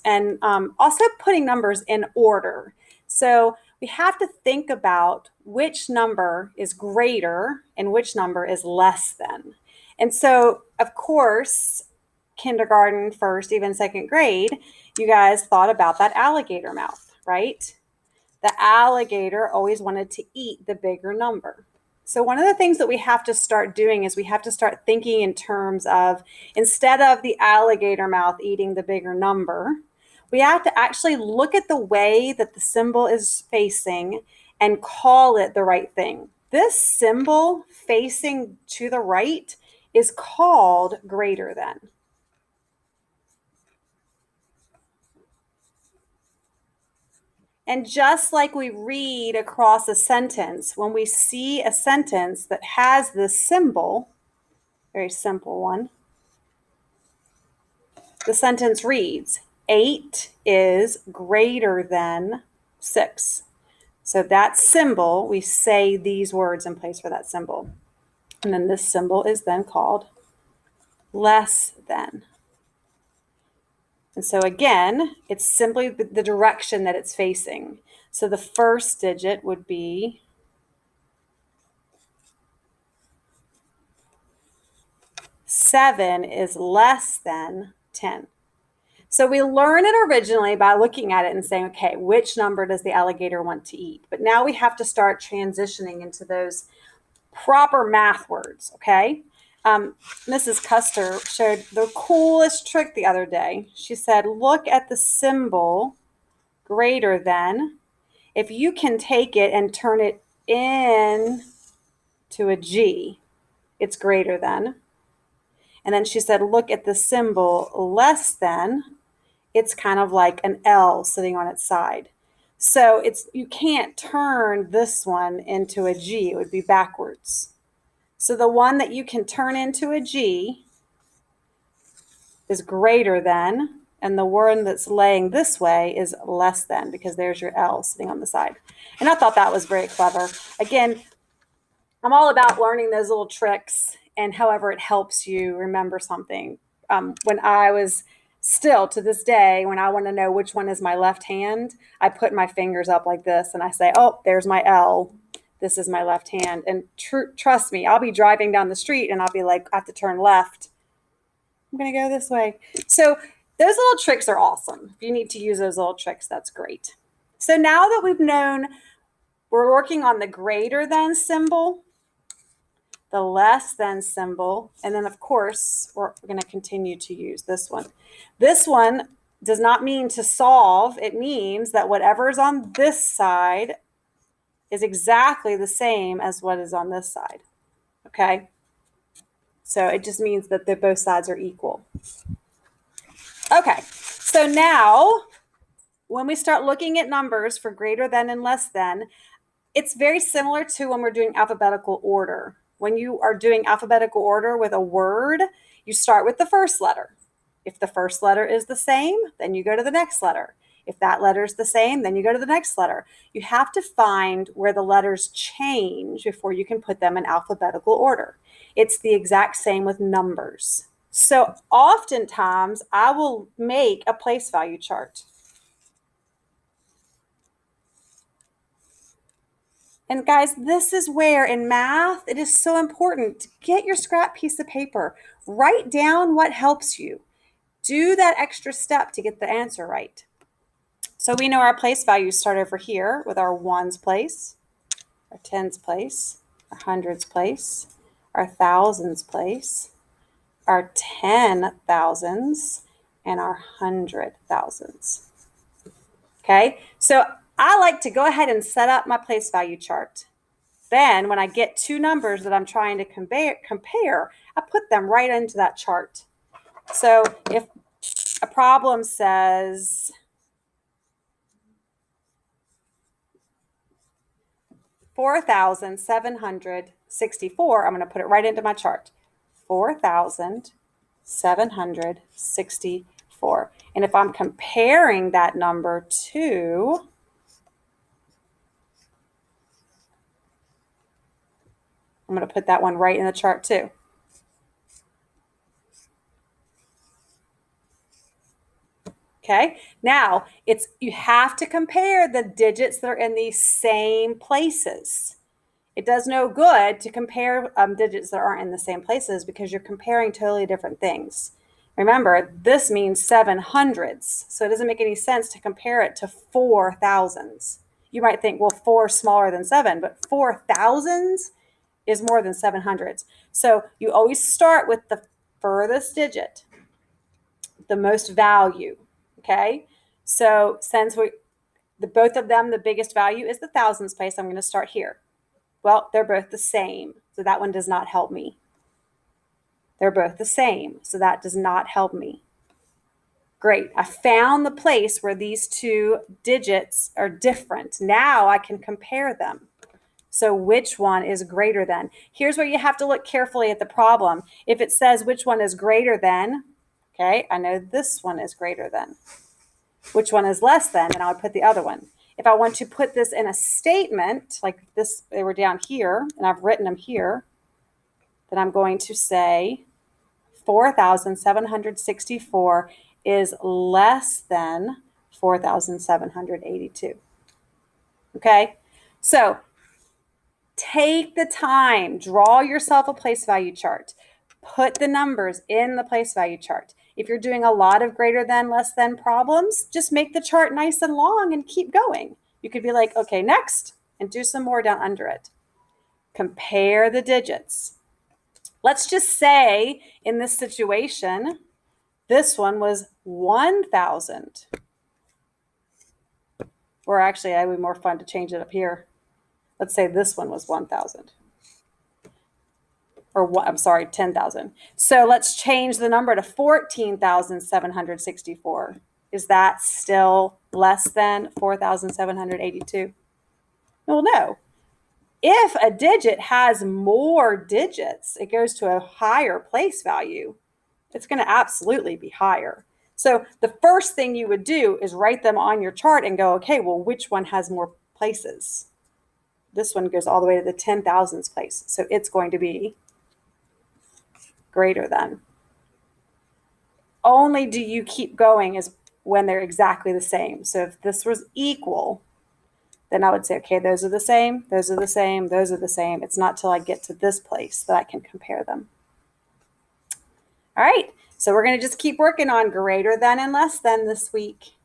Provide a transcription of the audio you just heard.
and also putting numbers in order. So we have to think about which number is greater and which number is less than. And so, of course, kindergarten, first, even second grade, you guys thought about that alligator mouth, right? The alligator always wanted to eat the bigger number. So, one of the things that we have to start doing is we have to start thinking in terms of instead of the alligator mouth eating the bigger number, we have to actually look at the way that the symbol is facing and call it the right thing. This symbol facing to the right is called greater than. And just like we read across a sentence, when we see a sentence that has this symbol, very simple one, the sentence reads, 8 is greater than 6. So that symbol, we say these words in place for that symbol. And then this symbol is then called less than. And so again, it's simply the direction that it's facing. So the first digit would be 7 is less than 10. So we learn it originally by looking at it and saying, okay, which number does the alligator want to eat? But now we have to start transitioning into those proper math words, okay? Mrs. Custer showed the coolest trick the other day. She said, look at the symbol greater than. If you can take it and turn it in to a G, it's greater than. And then she said, look at the symbol less than. It's kind of like an L sitting on its side. So you can't turn this one into a G. It would be backwards. So the one that you can turn into a G is greater than, and the one that's laying this way is less than, because there's your L sitting on the side. And I thought that was very clever. Again, I'm all about learning those little tricks and however it helps you remember something. When I was still to this day, when I want to know which one is my left hand, I put my fingers up like this and I say, oh, there's my L. This is my left hand. And trust me, I'll be driving down the street and I'll be like, I have to turn left. I'm going to go this way. So those little tricks are awesome. If you need to use those little tricks, that's great. So now that we've known we're working on the greater than symbol, the less than symbol, and then of course, we're going to continue to use this one. This one does not mean to solve. It means that whatever is on this side is exactly the same as what is on this side, okay? So it just means that both sides are equal. Okay, so now when we start looking at numbers for greater than and less than, it's very similar to when we're doing alphabetical order. When you are doing alphabetical order with a word, you start with the first letter. If the first letter is the same, then you go to the next letter. If that letter is the same, then you go to the next letter. You have to find where the letters change before you can put them in alphabetical order. It's the exact same with numbers. So oftentimes I will make a place value chart. And guys, this is where in math, it is so important to get your scrap piece of paper. Write down what helps you. Do that extra step to get the answer right. So we know our place values start over here with our ones place, our tens place, our hundreds place, our thousands place, our 10,000s, and our 100,000s. Okay, so I like to go ahead and set up my place value chart. Then when I get two numbers that I'm trying to compare, I put them right into that chart. So if a problem says 4,764, I'm going to put it right into my chart. 4,764. And if I'm comparing that number to I'm going to put that one right in the chart too. Okay, now you have to compare the digits that are in the same places. It does no good to compare digits that aren't in the same places because you're comparing totally different things. Remember, this means 700s, so it doesn't make any sense to compare it to 4,000s. You might think, well, 4 is smaller than 7, but 4,000s is more than 700s. So you always start with the furthest digit, the most value. Okay, so since both of them, the biggest value is the thousands place, I'm going to start here. Well, they're both the same, so that one does not help me. They're both the same, so that does not help me. Great, I found the place where these two digits are different. Now I can compare them. So which one is greater than? Here's where you have to look carefully at the problem. If it says which one is greater than, okay, I know this one is greater than. Which one is less than, then I would put the other one. If I want to put this in a statement, like this, they were down here, and I've written them here, then I'm going to say 4,764 is less than 4,782. Okay, so take the time, draw yourself a place value chart, put the numbers in the place value chart. If you're doing a lot of greater than, less than problems, just make the chart nice and long and keep going. You could be like, okay, next, and do some more down under it. Compare the digits. Let's just say in this situation, this one was 1,000. Or actually, it would be more fun to change it up here. Let's say this one was 1,000. Or I'm sorry, 10,000. So let's change the number to 14,764. Is that still less than 4,782? Well, no. If a digit has more digits, it goes to a higher place value. It's going to absolutely be higher. So the first thing you would do is write them on your chart and go, okay, well, which one has more places? This one goes all the way to the 10,000s place. So it's going to be greater than. Only do you keep going is when they're exactly the same. So if this was equal, then I would say, okay, those are the same, those are the same, those are the same. It's not till I get to this place that I can compare them. All right, so we're going to just keep working on greater than and less than this week.